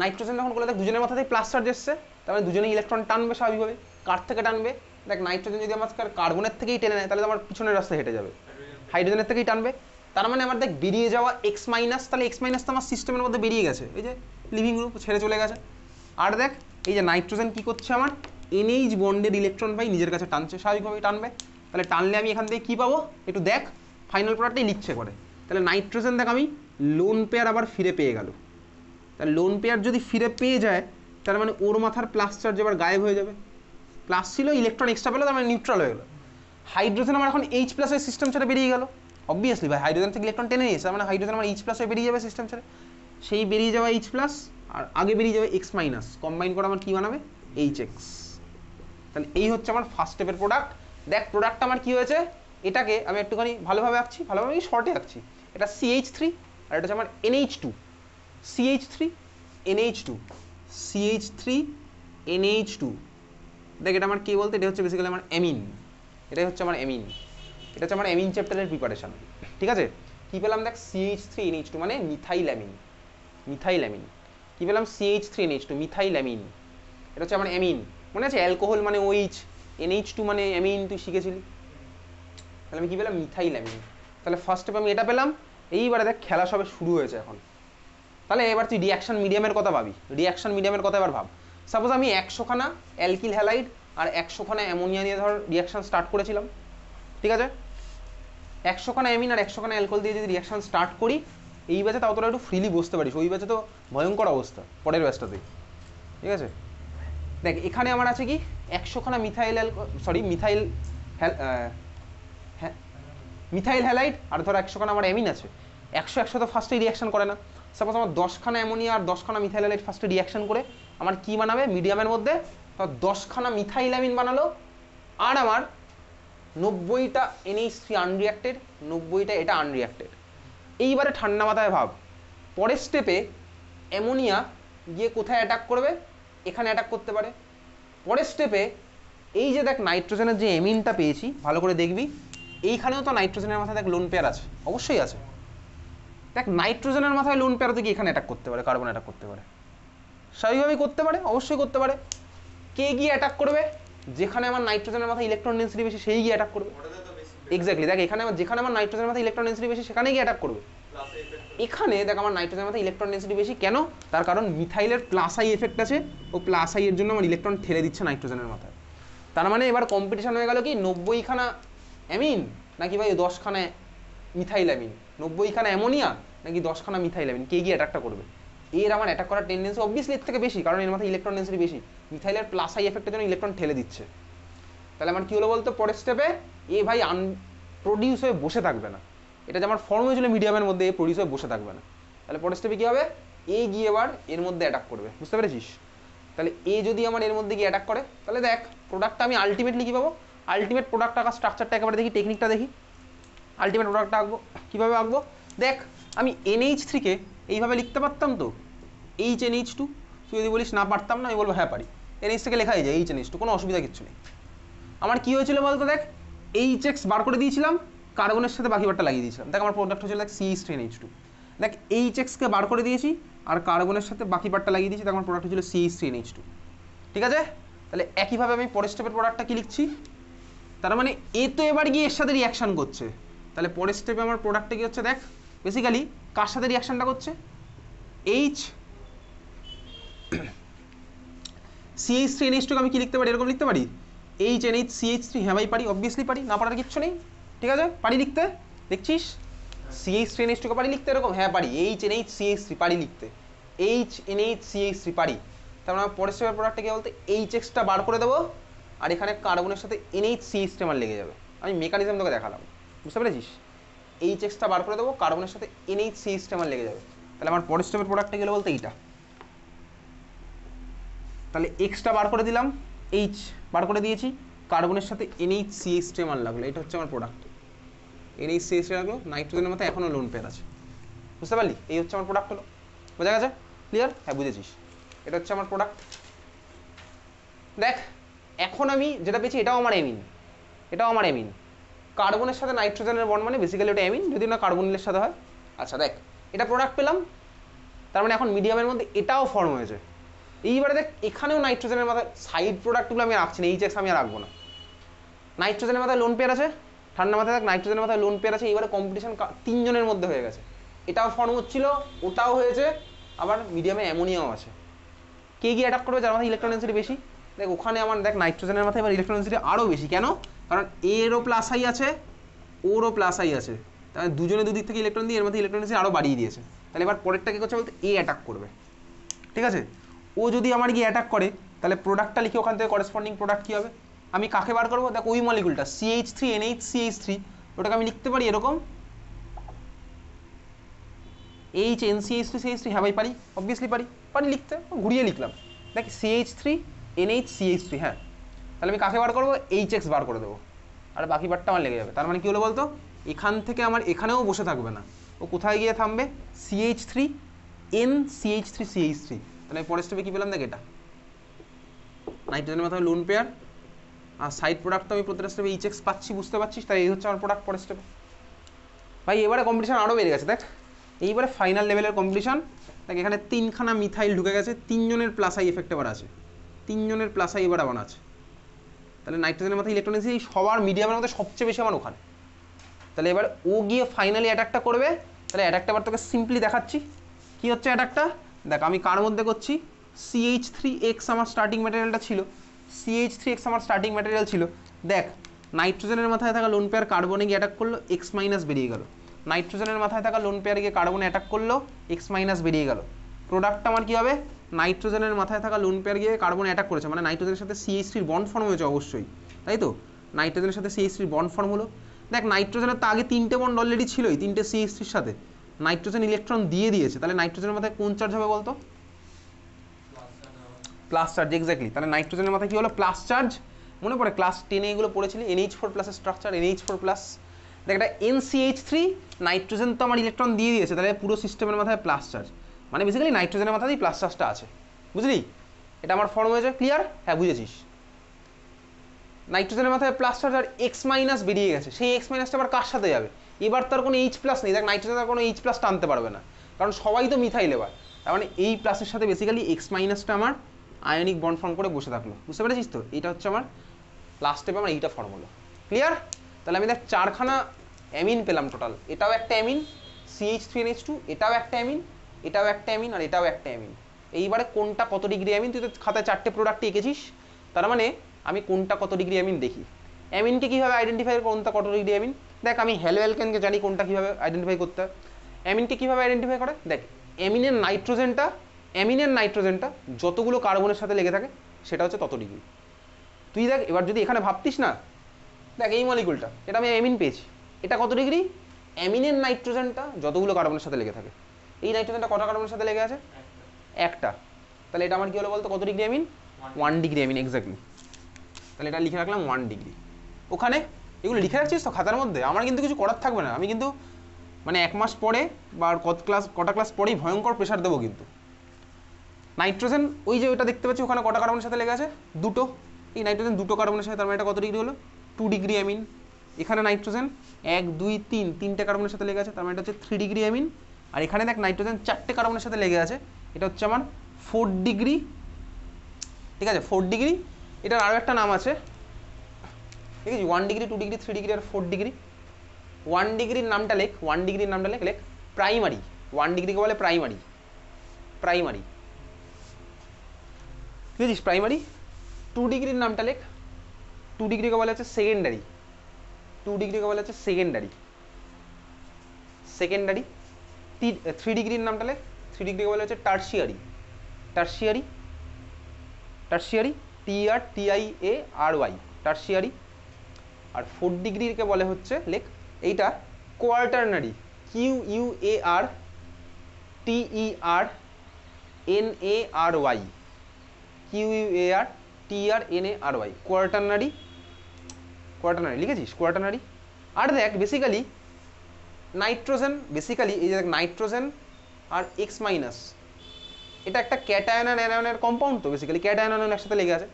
নাইট্রোজেন যখন করলে দেখ দুজনের মাথাতেই প্লাস চার্জ এসছে, তার মানে দুজনেই ইলেকট্রন টানবে স্বাভাবিকভাবে। কার থেকে টানবে? দেখ, নাইট্রোজেন যদি আমার কার্বনের থেকেই টেনে নেয়, তাহলে আমার পিছনের রাস্তায় হেঁটে যাবে, হাইড্রোজেনের থেকেই টানবে। তার মানে আমার দেখ বেরিয়ে যাওয়া X মাইনাস, তাহলে X মাইনাস তো আমার সিস্টেমের মধ্যে বেরিয়ে গেছে, এই যে লিভিং গ্রুপ ছেড়ে চলে গেছে। আর দেখ, এই যে নাইট্রোজেন কি করছে, আমার NH বন্ডের ইলেকট্রন পাই নিজের কাছে টানছে, স্বাভাবিকভাবেই টানবে। তাহলে টানলে আমি এখান থেকে কী পাবো, একটু দেখ, ফাইনাল প্রোডাক্টটাই লিখছে করে। তাহলে নাইট্রোজেন দেখ আমি লোন পেয়ার আবার ফিরে পেয়ে গেল। তাহলে লোন পেয়ার যদি ফিরে পেয়ে যায়, তার মানে ওর মাথার প্লাস চার্জ এবার গায়েব হয়ে যাবে। প্লাস ছিল, ইলেকট্রন এক্সট্রা পেলো, তার মানে নিউট্রাল হয়ে গেলো। হাইড্রোজেন আমার এখন H প্লাস হয়ে সিস্টেম ছেড়ে বেরিয়ে গেল। অবভিয়াসলি ভাই, হাইড্রোজেন থেকে ইলেকট্রন টেনে নিয়েছে, মানে হাইড্রোজেন আমার H প্লাস হয়ে বেরিয়ে যাবে সিস্টেম ছেড়ে। সেই বেরিয়ে যাওয়া H প্লাস আর আগে বেরিয়ে যাবে X মাইনাস, কম্বাইন করে আমার কী বানাবে, HX। তাহলে এই হচ্ছে আমার ফার্স্ট স্টেপের প্রোডাক্ট। দেখ, প্রোডাক্টটা আমার কী হয়েছে, এটাকে আমি একটুখানি ভালোভাবে আঁকছি, ভালোভাবে শর্টে আঁকছি। এটা CH3 আর এটা হচ্ছে আমার NH2, CH3 NH2, CH3 NH2। দেখ, এটা আমার কি বলতে, এটা হচ্ছে বেসিক্যালি আমার অ্যামিন, এটাই হচ্ছে আমার অ্যামিন, এটা হচ্ছে আমার অ্যামিন চ্যাপ্টারের প্রিপারেশন, ঠিক আছে? কী পেলাম দেখ, CH3 NH2 মানে মিথাইল অ্যামিন, মিথাইল অ্যামিন। কী পেলাম, CH3 NH2 মিথাইল অ্যামিন, এটা হচ্ছে আমার অ্যামিন। মনে আছে অ্যালকোহল মানে OH, NH2 মানে অ্যামিন, তুই শিখেছিলি। তাহলে আমি কী পেলাম, মিথাইল অ্যামিন। তাহলে ফার্স্ট স্টেপ আমি এটা পেলাম। এইবারে দেখ, খেলা সবে শুরু হয়েছে এখন। তাহলে এবার তুই রিয়াকশন মিডিয়ামের কথা ভাবি, রিয়াকশন মিডিয়ামের কথা এবার ভাব। সাপোজ আমি 100খানা অ্যালকিল হ্যালাইড আর 100খানা অ্যামোনিয়া দিয়ে ধর রিয়াকশন স্টার্ট করেছিলাম, ঠিক আছে? 100খানা অ্যামিন আর 100খানা অ্যালকোহল দিয়ে যদি রিয়াকশন স্টার্ট করি, এই ব্যাচে তাও তোরা একটু ফ্রিলি বসতে পারিস, ওই ব্যাচে তো ভয়ঙ্কর অবস্থা পরের ব্যাচটাতেই, ঠিক আছে? দেখ, এখানে আমার আছে কি 100খানা মিথাইল মিথাইল হ্যালাইড আর ধর 100খানা আমার অ্যামিন আছে। 100 তো ফার্স্টে রিয়াকশন করে না। সাপোজ আমার 10খানা অ্যামোনিয়া আর 10খানা মিথাইল হ্যালাইড ফার্স্টে রিয়াকশন করে আমার কি বানাবে মিডিয়ামের মধ্যে, তো 10খানা মিথাইল অ্যামিন বানালো, আর আমার 90টা NH3 আনরিয়াক্টেড, 90টা এটা আনরিয়াক্টেড। এইবারে ঠান্ডা মাথায় ভাব, পরের স্টেপে অ্যামোনিয়া গিয়ে কোথায় অ্যাটাক করবে, এখানে অ্যাটাক করতে পারে। পরের স্টেপে এই যে দেখ নাইট্রোজেনের যে অ্যামিনটা পেয়েছি, ভালো করে দেখবি, এইখানেও তো নাইট্রোজেনের মাথায় দেখ লোন পেয়ার আছে, অবশ্যই আছে। দেখ, নাইট্রোজেনের মাথায় লোন পেয়ার তো কি এখানে অ্যাটাক করতে পারে, কার্বন অ্যাটাক করতে পারে, স্বাভাবিকভাবেই করতে পারে, অবশ্যই করতে পারে। কে গিয়ে অ্যাটাক করবে, যেখানে আমার নাইট্রোজেনের মাথায় ইলেকট্রন ডেন্সিটি বেশি সেই গিয়ে অ্যাটাক করবে। এক্স্যাক্টলি, দেখ এখানে যেখানে আমার নাইট্রোজেনের মাথায় ইলেকট্রন ডেন্সিটি বেশি সেখানে গিয়ে অ্যাটাক করবে। এখানে দেখ আমার নাইট্রোজেনের মাথায় ইলেকট্রন ডেন্সিটি বেশি কেন, তার কারণ মিথাইলের প্লাস আই এফেক্ট আছে, ও প্লাস আই এর জন্য আমার ইলেকট্রন ঠেলে দিচ্ছে নাইট্রোজেনের মাথায়। তার মানে এবার কম্পিটিশন হয়ে গেল কি 90খানা অ্যামিন নাকি ভাই 10খানা মিথাইল অ্যামিন, 90খানা অ্যামোনিয়া নাকি 10খানা মিথাইল অ্যামিন, কে গিয়ে অ্যাটাকটা করবে। এর আমার অ্যাটাক করার টেন্ডেন্সি অবভিয়াসলি এর থেকে বেশি, কারণ এর মাথায় ইলেকট্রন ডেন্সিটি বেশি, মিথাইলের প্লাস আই এফেক্টের জন্য ইলেকট্রন ঠেলে দিচ্ছে। তাহলে আমার কি হলো বলতো, পরের স্টেপে এ ভাই প্রডিউস হয়ে বসে থাকবে না, এটা যে আমার ফর্ম হয়েছিল মিডিয়ামের মধ্যে, এ প্রডিউস হয়ে বসে থাকবে না। তাহলে পরের স্টেপে কী হবে, এ গিয়ে এবার এর মধ্যে অ্যাটাক করবে, বুঝতে পেরেছিস? তাহলে এ যদি আমার এর মধ্যে গিয়ে অ্যাটাক করে, তাহলে দেখ প্রোডাক্টটা আমি আলটিমেটলি কী পাবো, আলটিমেট প্রোডাক্ট আঁকার স্ট্রাকচারটা একেবারে দেখি, টেকনিকটা দেখি। আলটিমেট প্রোডাক্টটা আঁকবো কীভাবে আঁকবো, দেখ আমি NH3-কে এইভাবে লিখতে পারতাম তো, HNH2। তুই যদি বলিস না পারতাম না, আমি বলবো হ্যাঁ পারি, NH থেকে লেখাই যায় HNH2, কোনো অসুবিধা কিচ্ছু নেই। আমার কী হয়েছিল বলতো, দেখ HX বার করে দিয়েছিলাম, কার্বনের সাথে বাকি বারটা লাগিয়ে দিয়েছিলাম। দেখ আমার প্রোডাক্ট হচ্ছিল দেখ CH3NH2, দেখ HX-কে বার করে দিয়েছি আর কার্বনের সাথে বাকি পার্টটা লাগিয়ে দিয়েছি, দেখ আমার প্রোডাক্ট হচ্ছিল CH3NH2, ঠিক আছে? তাহলে একইভাবে আমি পরের স্টেপের প্রোডাক্টটা কি লিখছি, তার মানে এ তো এবার গিয়ে এর সাথে রিয়াকশান করছে। তাহলে পরের স্টেপে আমার প্রোডাক্টটা কি হচ্ছে, দেখ বেসিক্যালি কার সাথে রিয়াকশানটা করছে, CH3NH2-কে আমি কি লিখতে পারি, এরকম লিখতে পারি HNH CH3, হ্যাঁ ভাই পারি, অবভিয়াসলি পারি, না পারার কিচ্ছু নেই, ঠিক আছে? পারি লিখতে, দেখছিস? CH3NH2 কে পারি লিখতে এরকম? হ্যাঁ পারি। HNH CH3 পারি লিখতে, HNH CH3 পারি। তার মানে পরের স্টেপের প্রোডাক্টটা কি বলতে HX টা বার করে দেবো, আর এখানে কার্বনের সাথে NH CH3 আমার লেগে যাবে। আমি মেকানিজম তোকে দেখালাম, বুঝতে পেরেছিস? HX টা বার করে দেবো, কার্বনের সাথে NH CH3 আমার লেগে যাবে। তাহলে আমার পরের স্টেপের প্রোডাক্টটা গেলো বলতে এইটা। তাহলে এক্সটা বার করে দিলাম, এইচ বার করে দিয়েছি, কার্বনের সাথে NH CH3 আমার লাগলো, এটা হচ্ছে আমার প্রোডাক্ট। NH CH3 লাগলো, নাইট্রোজেনের মধ্যে এখনো লোন পেয়ার আছে, বুঝতে পারলি? এই হচ্ছে আমার প্রোডাক্ট হলো, বোঝা গেছে? ক্লিয়ার? হ্যাঁ বুঝেছিস। এটা হচ্ছে আমার প্রোডাক্ট। দেখ এখন আমি যেটা পেয়েছি এটাও আমার এমিন, এটাও আমার এমিন। কার্বনের সাথে নাইট্রোজেনের বন্ড মানে বেসিক্যালি ওটা এমিন, যদি না কার্বনিলের সাথে হয়। আচ্ছা দেখ, এটা প্রোডাক্ট পেলাম, তার মানে এখন মিডিয়ামের মধ্যে এটাও ফর্ম হয়েছে। এইবারে দেখ এখানেও নাইট্রোজেনের মাথায় সাইড প্রোডাক্টগুলো আমি রাখছি না, এইচএক্স আমি আর রাখবো না। নাইট্রোজেনের মাথায় লোন পেয়ার আছে, ঠান্ডা মাথায় দেখ নাইট্রোজেনের মাথায় লোন পেয়ার আছে। এইবারে কম্পিটিশন তিনজনের মধ্যে হয়ে গেছে, এটাও ফর্ম হচ্ছিল, ওটাও হয়েছে, আবার মিডিয়ামে অ্যামোনিয়াও আছে। কে গিয়ে অ্যাটাক করবে যার মাথায় ইলেকট্রন ডেন্সিটি বেশি? দেখ ওখানে আমার দেখ নাইট্রোজেনের মাথায় এবার ইলেকট্রন ডেন্সিটি আরও বেশি। কেন? কারণ এরও প্লাস আই আছে, ওরও প্লাস আই আছে, তাহলে দুজনে দুদিক থেকে ইলেকট্রন দিয়ে এর মধ্যে ইলেকট্রন ডেন্সিটি আরও বাড়িয়ে দিয়েছে। তাহলে এবার পরেরটা কি করছে বলতে এ অ্যাটাক করবে, ঠিক আছে? ও যদি আমার গিয়ে অ্যাটাক করে তাহলে প্রোডাক্টটা লিখে ওখান থেকে করেসপন্ডিং প্রোডাক্ট কী হবে? আমি কাকে বার করবো? দেখ ওই মলিকুলটা CH3NH CH3, ওটাকে আমি লিখতে পারি এরকম HNCH3CH3। হ্যাঁ ভাই পারি, অবভিয়াসলি পারি, পারি লিখতে, ঘুরিয়ে লিখলাম। দেখ CH3NH CH3, হ্যাঁ। তাহলে আমি কাকে বার করবো? HX বার করে দেবো, আর বাকি বারটা আমার লেগে যাবে। তার মানে কী হলো বলতো, এখান থেকে আমার এখানেও বসে থাকবে না, ও কোথায় গিয়ে থামবে? CH3NCH3CH3। তাহলে পরের স্টেপে কী পেলাম? দেখ এটা নাইট্রোজেনের মাথায় লোন পেয়ার, আর সাইড প্রোডাক্ট তো আমি প্রত্যেকটা স্টেপে HX পাচ্ছি, বুঝতে পারছিস? তাই এই হচ্ছে আমার প্রোডাক্ট পরের স্টেপে। ভাই এবারে কম্পিটিশন আরও বেড়ে গেছে, দেখ এইবারে ফাইনাল লেভেলের কম্পিটিশন। দেখ এখানে তিনখানা মিথাইল ঢুকে গেছে, তিনজনের প্লাস আই এফেক্ট এবার আছে, তিনজনের প্লাস আই এবার আবার আছে। তাহলে নাইট্রোজেনের মাথায় ইলেকট্রন ডেন্সিটি সবার মিডিয়ামের মধ্যে সবচেয়ে বেশি আমার ওখানে। তাহলে এবার ও গিয়ে ফাইনালি অ্যাটাকটা করবে। তাহলে অ্যাটাকটা এবার তোকে সিম্পলি দেখাচ্ছি কি হচ্ছে অ্যাটাকটা। দেখ আমি কার মধ্যে করছি? CH3X আমার স্টার্টিং ম্যাটেরিয়ালটা ছিল, CH3X আমার স্টার্টিং ম্যাটেরিয়াল ছিল। দেখ নাইট্রোজেনের মাথায় থাকা লোন পেয়ার কার্বনে গিয়ে অ্যাটাক করলো, এক্স মাইনাস বেরিয়ে গেল। নাইট্রোজেনের মাথায় থাকা লোন পেয়ার গিয়ে কার্বনে অ্যাটাক করলো, এক্স মাইনাস বেরিয়ে গেল। প্রোডাক্টটা আমার কী হবে? নাইট্রোজেনের মাথায় থাকা লোন পেয়ার গিয়ে কার্বনে অ্যাটাক করেছে, মানে নাইট্রোজেনের সাথে CH3 বন্ড ফর্ম হয়েছে অবশ্যই, তাই তো? নাইট্রোজেনের সাথে CH3 বন্ড ফর্ম হলো। দেখ নাইট্রোজেনের তো আগে তিনটে বন্ড অলরেডি ছিলই, তিনটে CH3-র সাথে নাইট্রোজেন ইলেকট্রন দিয়ে দিয়েছে। তাহলে নাইট্রোজেনের মাথায় কোন চার্জ হবে বলতো? Plus charge, exactly. তাহলে নাইট্রোজেনের মাথায় কি হলো? Plus charge. মনে পড়ে ক্লাস 10-এ এগুলো পড়েছিলি, NH4 প্লাসের স্ট্রাকচার, NH4+। দেখ এটা NCH3, নাইট্রোজেন তো আমার ইলেকট্রন দিয়ে দিয়েছে, তাহলে পুরো সিস্টেমের মাথায় প্লাস চার্জ, মানে বেসিক্যালি নাইট্রোজেনের মাথাতেই প্লাস চার্জটা আছে, বুঝলি? এটা আমার ফর্ম হয়েছে, ক্লিয়ার? হ্যাঁ বুঝেছিস। নাইট্রোজেনের মাথায় প্লাস চার্জ আর এক্স মাইনাস বেরিয়ে গেছে, সেই এক্স মাইনাসটা আবার কার সাথে যাবে? এবার তার কোনো H+ নেই। দেখ নাইট্রোজেন আর কোনো H+ টানতে পারবে না, কারণ সবাই তো মিথাইল এবার। তার মানে এই প্লাসের সাথে বেসিক্যালি এক্স মাইনাসটা আমার আয়নিক বন্ড ফর্ম করে বসে থাকলো, বুঝতে পেরেছিস তো? এইটা হচ্ছে আমার লাস্ট স্টেপে আমার এইটা ফর্ম হলো, ক্লিয়ার? তাহলে আমি দেখ চারখানা অ্যামিন পেলাম টোটাল। এটাও একটা অ্যামিন CH3NH2, এটাও একটা অ্যামিন, এটাও একটা অ্যামিন, আর এটাও একটা অ্যামিন। এইবারে কোনটা কত ডিগ্রি অ্যামিন? তুই তো খাতায় 4টে প্রোডাক্ট এঁকেছিস, তার মানে আমি কোনটা কত ডিগ্রি অ্যামিন দেখি। অ্যামিনকে কীভাবে আইডেন্টিফাই কোনটা কত ডিগ্রি অ্যামিন? দেখ আমি হ্যালো অ্যালকেনকে জানি কোনটা কীভাবে আইডেন্টিফাই করতে হয়। অ্যামিনকে কীভাবে আইডেন্টিফাই করে? দেখ অ্যামিনের নাইট্রোজেনটা যতগুলো কার্বনের সাথে লেগে থাকে সেটা হচ্ছে তত ডিগ্রি। তুই দেখ এবার যদি এখানে ভাবতিস না, দেখ এই মলিকুলটা, এটা আমি অ্যামিন পেয়েছি, এটা কত ডিগ্রি? অ্যামিনের নাইট্রোজেনটা যতগুলো কার্বনের সাথে লেগে থাকে, এই নাইট্রোজেনটা কত কার্বনের সাথে লেগে আছে? একটা। তাহলে এটা আমার কি হলো বলতো? কত degree amine? 1 degree amine, exactly. তাহলে এটা লিখে রাখলাম 1 ডিগ্রি। ওখানে এগুলো লিখে রাখছিস তো খাতার মধ্যে, আমার কিন্তু কিছু করার থাকবে না। আমি কিন্তু মানে 1 মাস পরে বা কটা ক্লাস পরেই ভয়ঙ্কর প্রেশার দেবো কিন্তু। নাইট্রোজেন ওই যে ওটা দেখতে পাচ্ছি ওখানে কটা কার্বনের সাথে লেগে আছে? দুটো। এই নাইট্রোজেন দুটো কার্বনের সাথে, তার মানে এটা কত ডিগ্রি হলো? 2 ডিগ্রি অ্যামিন। এখানে নাইট্রোজেন 1 2 3 তিনটে কার্বনের সাথে লেগে আছে, তার মানে এটা হচ্ছে 3 ডিগ্রি অ্যামিন। আর এখানে দেখ নাইট্রোজেন 4টে কার্বনের সাথে লেগে আছে, এটা হচ্ছে আমার 4 ডিগ্রি, ঠিক আছে? 4 ডিগ্রি। এটার আরও একটা নাম আছে, ঠিক আছে? 1 ডিগ্রি, 2 ডিগ্রি, 3 ডিগ্রি আর 4 ডিগ্রি। 1 ডিগ্রির নামটা লেখ, 1 ডিগ্রির নামটা লেখ প্রাইমারি। 1 ডিগ্রিকে বলে প্রাইমারি, বুঝেছিস? প্রাইমারি। 2 ডিগ্রির নামটা লেখ, 2 ডিগ্রিকে বলা হচ্ছে সেকেন্ডারি, 2 ডিগ্রিকে বলা হচ্ছে সেকেন্ডারি। সেকেন্ডারি। 3 ডিগ্রির নামটা লেখ, 3 ডিগ্রিকে বলা হচ্ছে tertiary, tertiary, tertiary, TRTIARY, tertiary. আর 4 ডিগ্রিকে বলে হচ্ছে লেখ এইটা কোয়ার্টারনারি, QUARTERNARY, QUARTERNARY, কোয়ার্টারনারি, কোয়ার্টারনারি লিখেছিস কোয়ার্টারনারি। আর দেখ বেসিক্যালি নাইট্রোজেন, বেসিক্যালি এই যে দেখ নাইট্রোজেন আর X মাইনাস, এটা একটা ক্যাটায়ন আর অ্যানায়নের কম্পাউন্ড, তো বেসিক্যালি ক্যাটায়ন আয়ন একসাথে লেগে আছে,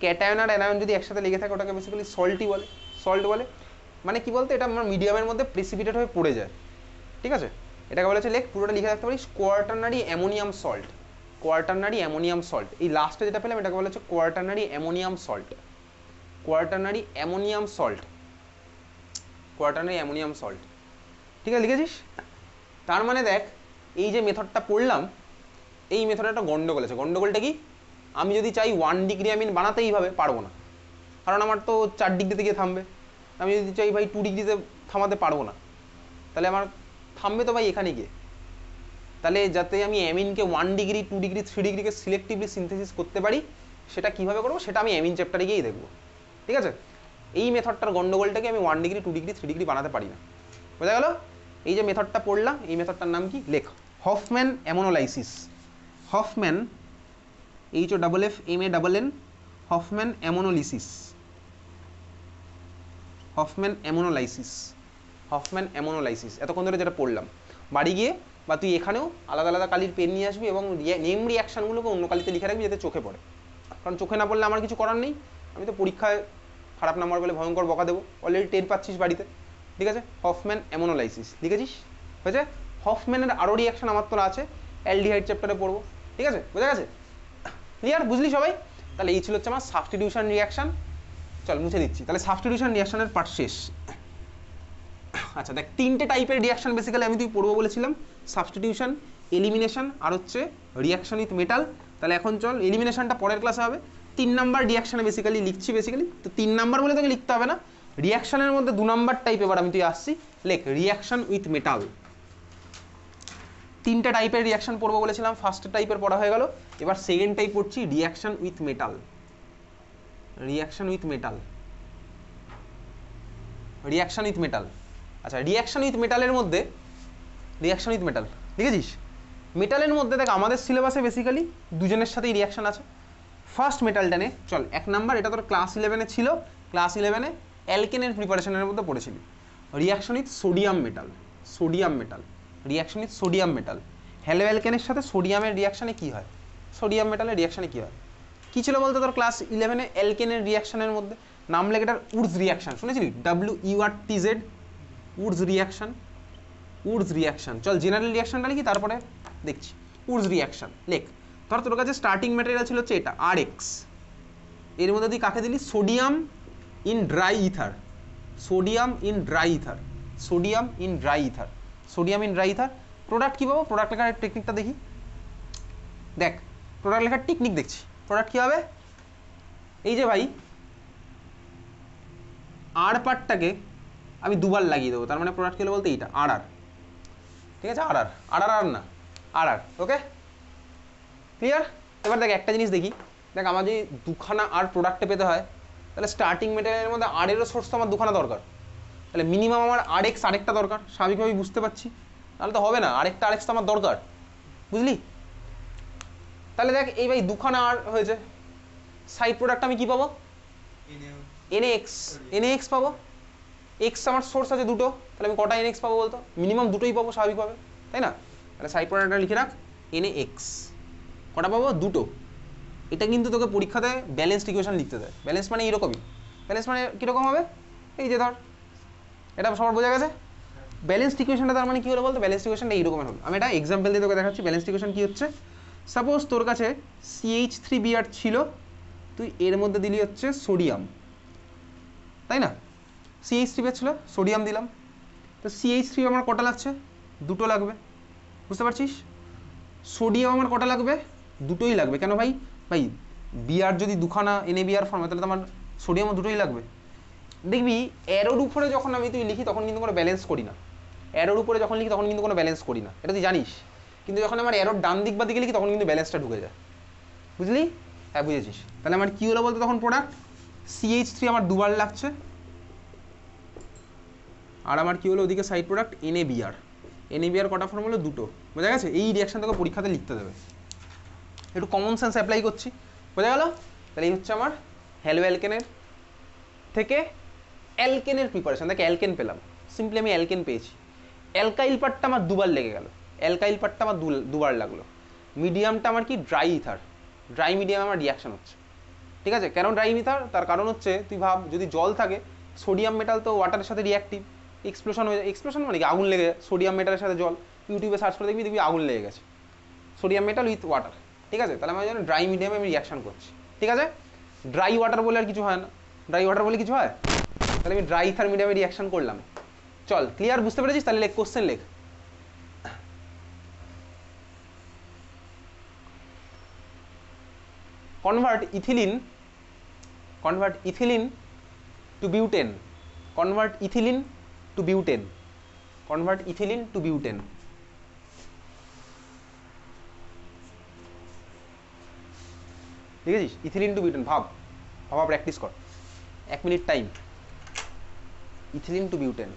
ক্যাটায়ন আর অ্যানায়ন যদি একসাথে লেগে থাকে ওটাকে বেসিক্যালি সল্টই বলে, সল্ট বলে। মানে কি বলতে, এটা আমার মিডিয়ামের মধ্যে প্রেসিপিটেট হয়ে পড়ে যায়, ঠিক আছে। এটাকে বলেছে লেখ, পুরোটা লিখে রাখতে পারিস কোয়ার্টারনারি অ্যামোনিয়াম সল্ট, কোয়ার্টারনারি অ্যামোনিয়াম সল্ট। এই লাস্টে যেটা পেলাম এটাকে বলা হচ্ছে কোয়ার্টারনারি ammonium salt, কোয়ার্টারনারি ammonium salt, কোয়ার্টারনারি ammonium salt, ঠিক আছে লিখেছিস। তার মানে দেখ এই যে মেথডটা পড়লাম, এই মেথডে একটা গন্ডগোল আছে। গন্ডগোলটা কি, আমি যদি চাই 1 ডিগ্রি অ্যামিন বানাতে এইভাবে পারবো না, কারণ আমার তো 4 ডিগ্রিতে গিয়ে থামবে। আমি যদি চাই ভাই 2 ডিগ্রিতে থামাতে পারবো না, তাহলে আমার থামবে তো ভাই এখানে গিয়ে। তাহলে যাতে আমি অ্যামিনকে 1 ডিগ্রি 2 ডিগ্রি 3 ডিগ্রিকে সিলেক্টিভলি সিনথেসিস করতে পারি, সেটা কিভাবে করবো সেটা আমি অ্যামিন চ্যাপ্টারে গিয়েই দেখবো, ঠিক আছে। এই মেথডটার গন্ডগোলটাকে আমি 1 ডিগ্রি 2 ডিগ্রি 3 ডিগ্রি বানাতে পারি না, বোঝা গেল। এই যে মেথডটা পড়লাম, এই মেথডটার নাম কি লেখ, Hoffmann ammonolysis, Hoffmann HOFFMANN, Hoffmann ammonolysis, Hoffmann ammonolysis, Hoffmann ammonolysis. এতক্ষণ ধরে যেটা পড়লাম, বাড়ি গিয়ে বা তুই এখানেও আলাদা আলাদা কালির পেন নিয়ে আসবি এবং নেম রিয়াকশানগুলোকে অন্য কালিতে লিখে রাখবি যাতে চোখে পড়ে, কারণ চোখে না পড়লে আমার কিছু করার নেই। আমি তো পরীক্ষায় খারাপ নাম্বার বলে ভয়ঙ্কর বকা দেবো, অলরেডি টের পাচ্ছিস বাড়িতে, ঠিক আছে। হফম্যান অ্যামোনোলাইসিস লিখেছিস, হয়েছে। হফম্যানের আরও রিয়াকশান আমার তোরা আছে, অ্যালডিহাইড চ্যাপ্টারে পড়বো, ঠিক আছে, বোঝা গেছে, ক্লিয়ার, বুঝলি সবাই। তাহলে এই ছিল হচ্ছে আমার সাবস্টিটিউশন রিয়াকশান। চল মুছে দিচ্ছি, তাহলে সাবস্টিটিউশন রিয়াকশানের পার্ট শেষ। আচ্ছা দেখ, 3টে টাইপের রিয়াকশান বেসিক্যালি আমি তুই পড়বো বলেছিলাম, সাবস্টিটিউশন, এলিমিনেশন আর হচ্ছে রিয়াকশন উইথ মেটাল। তাহলে এখন চল, এলিমিনেশনটা পরের ক্লাসে হবে। 3 নাম্বার রিয়াকশানে বেসিক্যালি লিখছি, বেসিক্যালি তো 3 নাম্বার বলে তোকে লিখতে হবে না। রিয়াকশানের মধ্যে 2 নাম্বার টাইপ এবার আমি তুই আসছি, লেখ রিয়াকশন উইথ মেটাল। 3টে টাইপের রিয়াকশন পড়বো বলেছিলাম, ফার্স্ট টাইপের পড়া হয়ে গেল, এবার সেকেন্ড টাইপ পড়ছি reaction with metal, reaction with metal, reaction with metal. আচ্ছা রিয়াকশন উইথ মেটালের মধ্যে, রিয়াকশন উইথ মেটাল লিখেছিস, মেটালের মধ্যে দেখ আমাদের সিলেবাসে বেসিক্যালি দুজনের সাথেই রিয়াকশন আছে। ফার্স্ট মেটালটা নে, চল 1 নাম্বার, এটা তোর ক্লাস 11-এ ছিল, ক্লাস 11-এ অ্যালকেনের প্রিপারেশনের মধ্যে পড়েছিলি, reaction with sodium metal, sodium metal, reaction with sodium metal. Halo অ্যালকেনের সাথে সোডিয়ামের রিয়াকশানে কী হয়, সোডিয়াম মেটালের রিয়াকশানে কী হয়, কী ছিল বলতে তোর ক্লাস 11-এ অ্যালকেনের রিয়াকশানের মধ্যে নাম লেখ এটার উডস রিয়াকশান, শুনেছিলি, WURTZ, Wurtz reaction, Wurtz reaction. চল জেনারেল রিয়াকশানটা লিখি তারপরে দেখছি। উডস রিয়াকশান লেখ, ধর তোর কাছে স্টার্টিং ম্যাটেরিয়াল ছিল হচ্ছে এটা RX, এর মধ্যে তুই কাকে দিলি, sodium in dry ether, sodium in dry ether, sodium in dry ether, sodium in dry ether. Product কী পাবো, প্রোডাক্ট লেখার টেকনিকটা দেখি, দেখ প্রোডাক্ট লেখার টেকনিক দেখছি, প্রোডাক্ট কী হবে, এই যে ভাই আর পার্টটাকে আমি দুবার লাগিয়ে দেবো, তার মানে প্রোডাক্ট কী হলো বলতে এইটা RR, ঠিক আছে, RR, RR না RR, ওকে ক্লিয়ার। এবার দেখ একটা জিনিস দেখি, দেখ আমার যদি 2খানা আর প্রোডাক্টে পেতে হয়, তাহলে স্টার্টিং মেটেরিয়ালের মধ্যে RL-এর সোর্স তো আমার 2খানা দরকার, তাহলে মিনিমাম আমার RX আরেকটা দরকার, স্বাভাবিকভাবেই বুঝতে পারছি, তাহলে তো হবে না, আরেকটা RX তো আমার দরকার, বুঝলি। তাহলে দেখ এই ভাই 2খানা আর হয়েছে, সাইড প্রোডাক্ট আমি কি পাবো, NaX পাবো, X আমার সোর্স আছে 2টো, তাহলে আমি কটা NX পাবো বলতো, মিনিমাম 2টোই পাবো স্বাভাবিকভাবে, তাই না। তাহলে সাইড প্রোডাক্টটা লিখে রাখ NaX, কটা পাবো 2টো। এটা কিন্তু তোকে পরীক্ষাতে ব্যালেন্সড ইকুয়েশন লিখতে দেয়, ব্যালেন্স মানে এইরকমই, ব্যালেন্স মানে কীরকম হবে, এই যে ধর এটা সবার বোঝা গেছে, ব্যালেন্সড ইকুয়েশনটা তার মানে কী হলো বলতো, ব্যালেন্সড ইকুয়েশনটা এইরকমের হলো। আমি এটা এক্সাম্পল দিয়ে তোকে দেখাচ্ছি ব্যালেন্সড ইকুয়েশন কী হচ্ছে। সাপোজ তোর কাছে CH3Br ছিল, তুই এর মধ্যে দিলি হচ্ছে সোডিয়াম, তাই না, CH3Br ছিল, সোডিয়াম দিলাম, তো CH3 আমার কটা লাগছে, 2টো লাগবে, বুঝতে পারছিস। সোডিয়াম আমার কটা লাগবে, 2টোই লাগবে, কেন ভাই, ভাই বিআর যদি 2খানা NaBr ফর্ম হয় তাহলে তো আমার সোডিয়ামও 2টোই লাগবে। দেখবি অ্যারোর উপরে যখন আমি তুই লিখি তখন কিন্তু কোনো ব্যালেন্স করি না, অ্যারোর উপরে যখন লিখি তখন কিন্তু কোনো ব্যালেন্স করি না, এটা তুই জানিস। কিন্তু যখন আমার অ্যারোর ডান দিক বা দিকে লিখি তখন কিন্তু ব্যালেন্সটা ঢুকে যায়, বুঝলি? হ্যাঁ বুঝেছিস। তাহলে আমার কী হলো বলতে তখন প্রোডাক্ট CH3 আমার দুবার লাগছে, আর আমার কী হলো ওদিকে সাইড প্রোডাক্ট NaBr। NaBr কটা ফর্ম হলো? দুটো। বোঝা গেছে? এই রিয়াকশন তোকে পরীক্ষাতে লিখতে দেবে, একটু কমন সেন্স অ্যাপ্লাই করছি, বোঝা গেল? তাহলে এই হচ্ছে আমার হ্যালো অ্যালকেনের থেকে অ্যালকেনের প্রিপারেশন। দেখে অ্যালকেন পেলাম, সিম্পলি আমি অ্যালকেন পেয়েছি। অ্যালকাইল পার্টটা আমার দুবার লেগে গেল, অ্যালকাইল পার্টটা আমার দুবার লাগলো। মিডিয়ামটা আমার কি? Dry ether. ড্রাই মিডিয়াম আমার রিয়াকশন হচ্ছে, ঠিক আছে? কেন ড্রাই ইথার? তার কারণ হচ্ছে তুই ভাব যদি জল থাকে, সোডিয়াম মেটাল তো ওয়াটারের সাথে রিয়াক্টিভ, এক্সপ্লোশন হয়ে যায়। এক্সপ্লোশন মানে কি? আগুন লেগে যায়। সোডিয়াম মেটালের সাথে জল, ইউটিউবে সার্চ করে দেখবি আগুন লেগে গেছে, সোডিয়াম মেটাল উইথ ওয়াটার, ঠিক আছে? তাহলে আমার জন্য ড্রাই মিডিয়ামে আমি রিয়াকশন করছি, ঠিক আছে? ড্রাই ওয়াটার বলে আর কিছু হয় না, ড্রাই ওয়াটার বলে কিছু হয়? তাহলে আমি ড্রাই ইথার মিডিয়ামে রিয়াকশন করলাম। চল, ক্লিয়ার? বুঝতে পেরেছিস? তাহলে লেখ, কোশ্চেন লেখ। convert ethylene to butane, convert ethylene to butane, convert ethylene to butane। ঠিক আছে? ইথিলিন টু বিউটেন, ভাবা প্র্যাকটিস কর, 1 minute time. Ethylene to butane,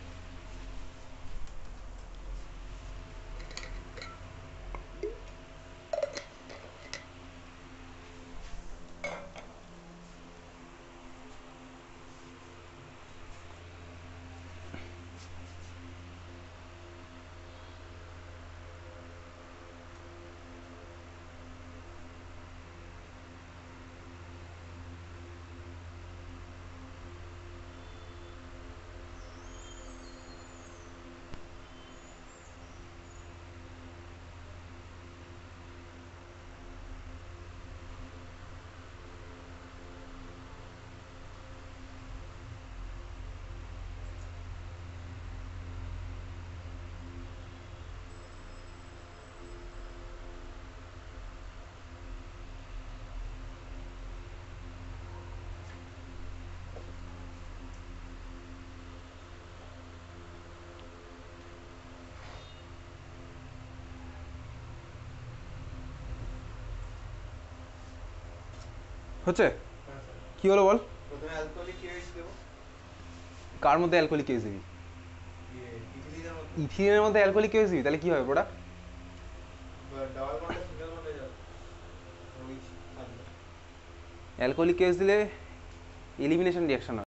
হচ্ছে? হ্যাঁ স্যার। কি হলো বল? প্রথমে অ্যালকোহলিক কেস দেবো, কার মধ্যে অ্যালকোহলিক কেস দিবি? ইথিলিনের মধ্যে। ইথিলিনের মধ্যে অ্যালকোহলিক কেস দিবি, তাহলে কি হবে প্রোডাক্ট? ডাবল বন্ডে সিঙ্গেল বন্ডে যাবে, ওই থাকবে। অ্যালকোহলিক কেস দিলে এলিমিনেশন রিয়াকশন হয়।